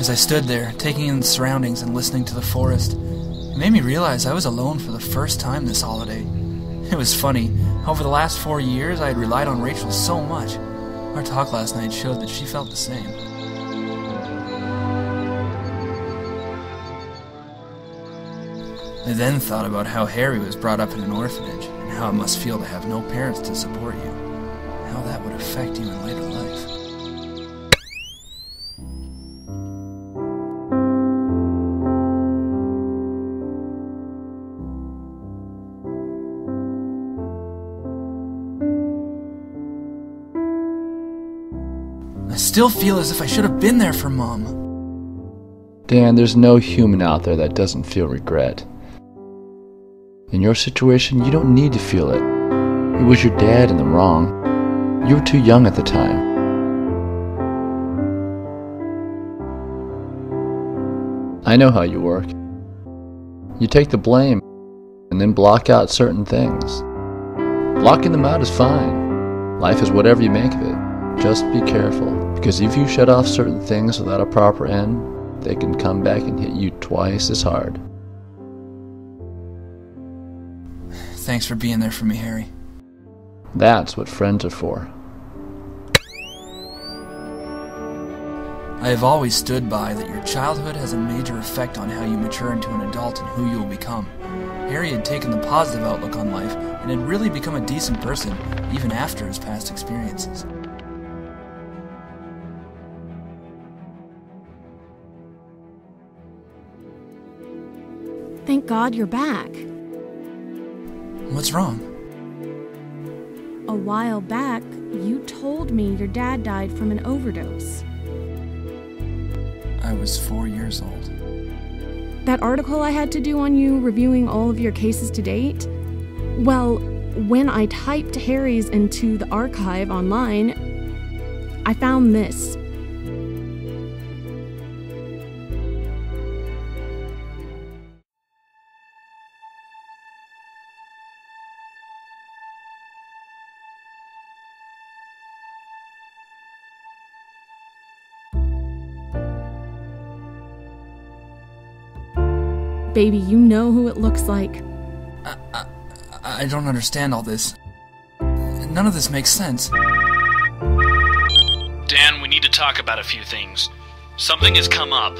As I stood there, taking in the surroundings and listening to the forest, it made me realize I was alone for the first time this holiday. It was funny. Over the last 4 years, I had relied on Rachel so much. Our talk last night showed that she felt the same. I then thought about how Harry was brought up in an orphanage, and how it must feel to have no parents to support you. How that would affect you in later life. I still feel as if I should have been there for Mom. Dan, there's no human out there that doesn't feel regret. In your situation, you don't need to feel it. It was your dad in the wrong. You were too young at the time. I know how you work. You take the blame and then block out certain things. Blocking them out is fine. Life is whatever you make of it. Just be careful, because if you shut off certain things without a proper end, they can come back and hit you twice as hard. Thanks for being there for me, Harry. That's what friends are for. I have always stood by that your childhood has a major effect on how you mature into an adult and who you will become. Harry had taken the positive outlook on life and had really become a decent person, even after his past experiences. Thank God you're back. What's wrong? A while back, you told me your dad died from an overdose. I was 4 years old. That article I had to do on you reviewing all of your cases to date? Well, when I typed Harry's into the archive online, I found this. Baby, you know who it looks like. I don't understand all this. None of this makes sense. Dan, we need to talk about a few things. Something has come up,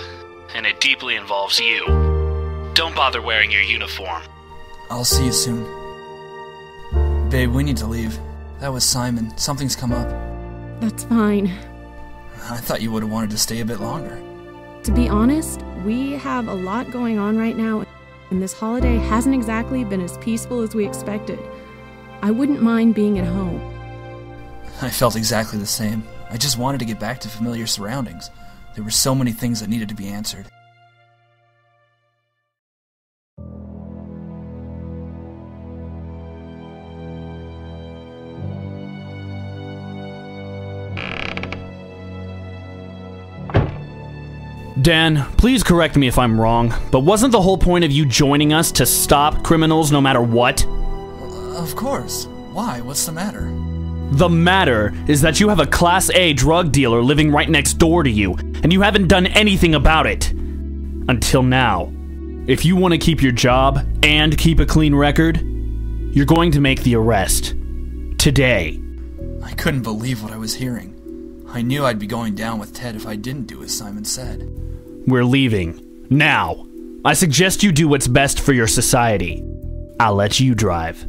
and it deeply involves you. Don't bother wearing your uniform. I'll see you soon. Babe, we need to leave. That was Simon. Something's come up. That's fine. I thought you would have wanted to stay a bit longer. To be honest, we have a lot going on right now, and this holiday hasn't exactly been as peaceful as we expected. I wouldn't mind being at home. I felt exactly the same. I just wanted to get back to familiar surroundings. There were so many things that needed to be answered. Dan, please correct me if I'm wrong, but wasn't the whole point of you joining us to stop criminals no matter what? Of course. Why? What's the matter? The matter is that you have a Class A drug dealer living right next door to you, and you haven't done anything about it. Until now. If you want to keep your job and keep a clean record, you're going to make the arrest. Today. I couldn't believe what I was hearing. I knew I'd be going down with Ted if I didn't do as Simon said. We're leaving. Now. I suggest you do what's best for your society. I'll let you drive.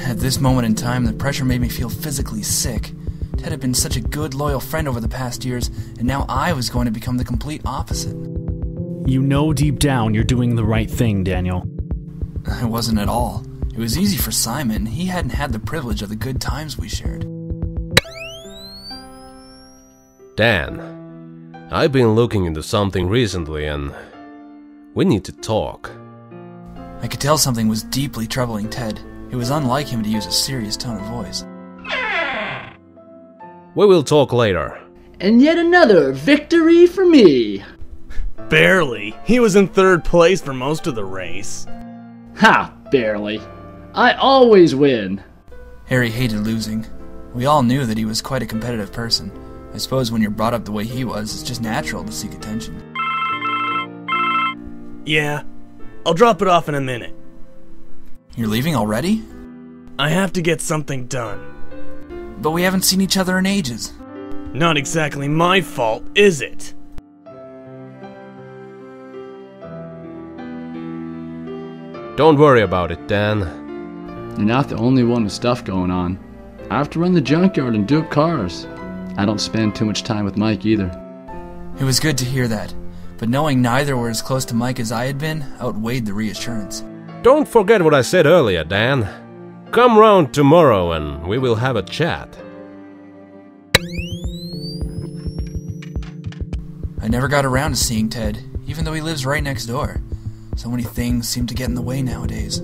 At this moment in time, the pressure made me feel physically sick. Ted had been such a good, loyal friend over the past years, and now I was going to become the complete opposite. You know deep down you're doing the right thing, Daniel. I wasn't at all. It was easy for Simon. He hadn't had the privilege of the good times we shared. Dan, I've been looking into something recently and we need to talk. I could tell something was deeply troubling Ted. It was unlike him to use a serious tone of voice. We will talk later. And yet another victory for me. Barely. He was in third place for most of the race. Ha, barely. I always win. Harry hated losing. We all knew that he was quite a competitive person. I suppose when you're brought up the way he was, it's just natural to seek attention. Yeah, I'll drop it off in a minute. You're leaving already? I have to get something done. But we haven't seen each other in ages. Not exactly my fault, is it? Don't worry about it, Dan. You're not the only one with stuff going on. I have to run the junkyard and do up cars. I don't spend too much time with Mike either. It was good to hear that, but knowing neither were as close to Mike as I had been outweighed the reassurance. Don't forget what I said earlier, Dan. Come round tomorrow and we will have a chat. I never got around to seeing Ted, even though he lives right next door. So many things seem to get in the way nowadays.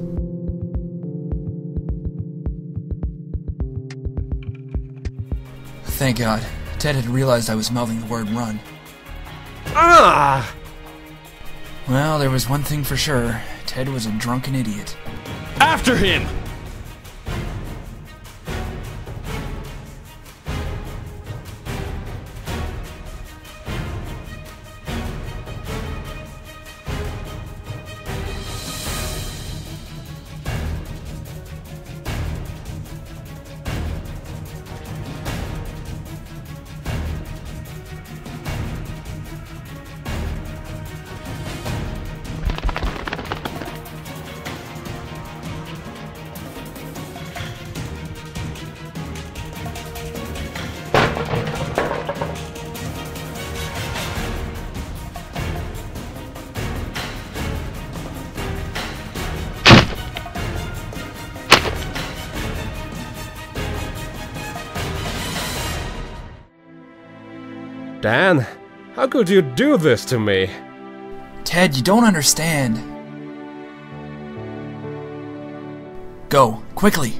Thank God, Ted had realized I was mouthing the word run. Ah! Well, there was one thing for sure. Ted was a drunken idiot. After him! Dan, how could you do this to me? Ted, you don't understand. Go, quickly.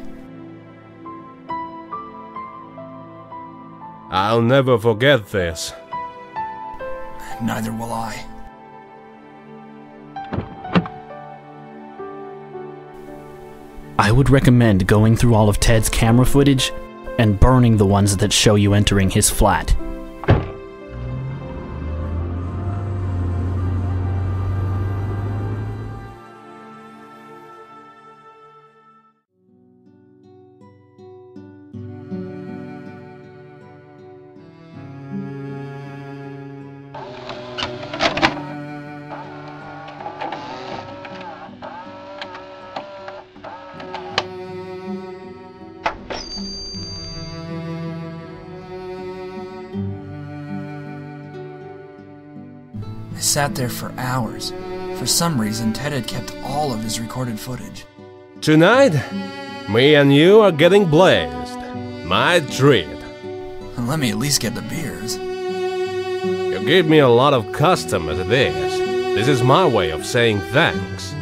I'll never forget this. Neither will I. I would recommend going through all of Ted's camera footage and burning the ones that show you entering his flat. I sat there for hours. For some reason, Ted had kept all of his recorded footage. Tonight, me and you are getting blazed. My treat. And let me at least get the beers. You give me a lot of customers this. This is my way of saying thanks.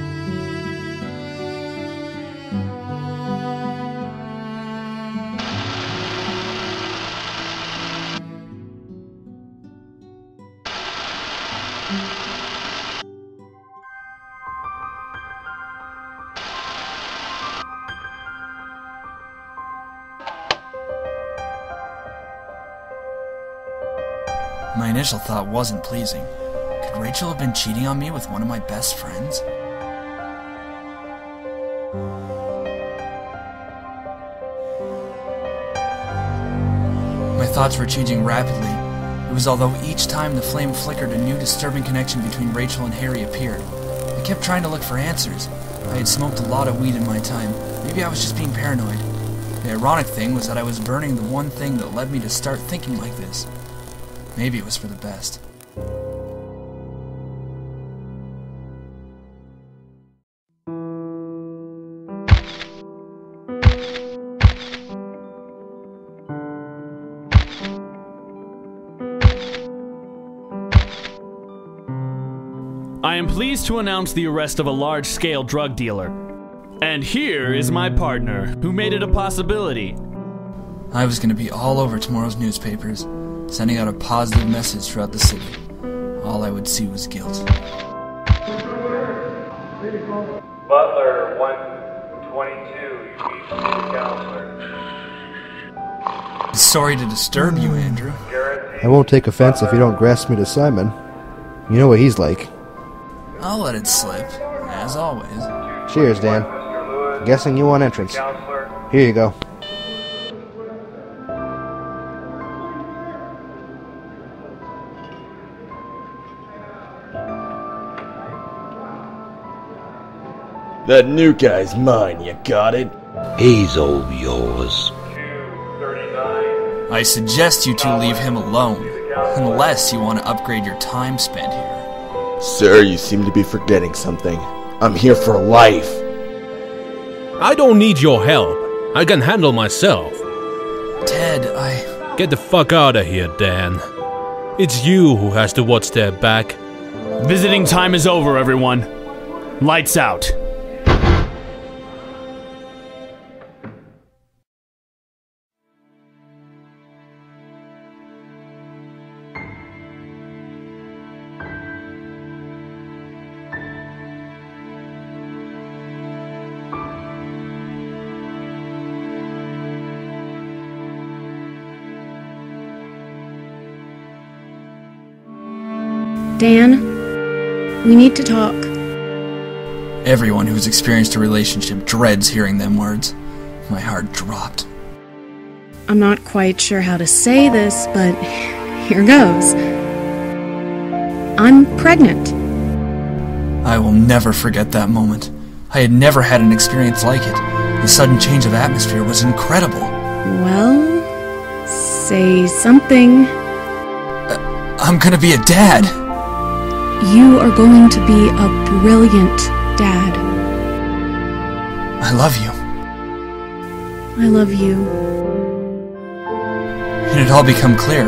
My initial thought wasn't pleasing. Could Rachel have been cheating on me with one of my best friends? My thoughts were changing rapidly. It was although each time the flame flickered, a new disturbing connection between Rachel and Harry appeared. I kept trying to look for answers. I had smoked a lot of weed in my time. Maybe I was just being paranoid. The ironic thing was that I was burning the one thing that led me to start thinking like this. Maybe it was for the best. I am pleased to announce the arrest of a large-scale drug dealer. And here is my partner, who made it a possibility. I was going to be all over tomorrow's newspapers, sending out a positive message throughout the city. All I would see was guilt. Butler 112. Sorry to disturb you, Andrew. I won't take offense if you don't grasp me to Simon. You know what he's like. I'll let it slip, as always. Cheers, Dan. Guessing you want entrance. Here you go. That new guy's mine, you got it? He's all yours. I suggest you two leave him alone, unless you want to upgrade your time spent here. Sir, you seem to be forgetting something. I'm here for life. I don't need your help. I can handle myself. Ted, Get the fuck out of here, Dan. It's you who has to watch their back. Visiting time is over, everyone. Lights out. Dan, we need to talk. Everyone who's experienced a relationship dreads hearing them words. My heart dropped. I'm not quite sure how to say this, but here goes. I'm pregnant. I will never forget that moment. I had never had an experience like it. The sudden change of atmosphere was incredible. Well, say something. I'm gonna be a dad. You are going to be a brilliant dad. I love you. I love you. It had all become clear.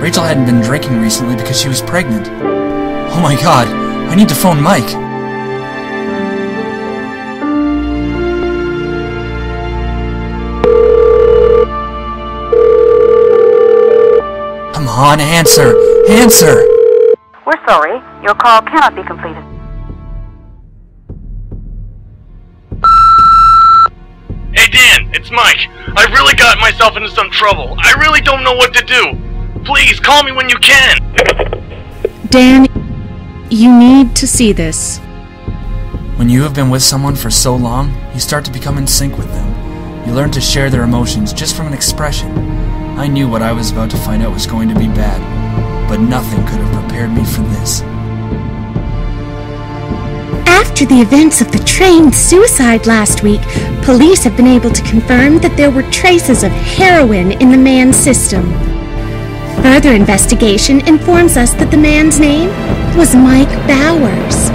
Rachel hadn't been drinking recently because she was pregnant. Oh my god, I need to phone Mike. Come on, answer! Answer! We're sorry. Your call cannot be completed. Hey Dan, it's Mike. I really got myself into some trouble. I really don't know what to do. Please, call me when you can. Dan, you need to see this. When you have been with someone for so long, you start to become in sync with them. You learn to share their emotions just from an expression. I knew what I was about to find out was going to be bad, but nothing could have prepared me for this. After the events of the train suicide last week, police have been able to confirm that there were traces of heroin in the man's system. Further investigation informs us that the man's name was Mike Bowers.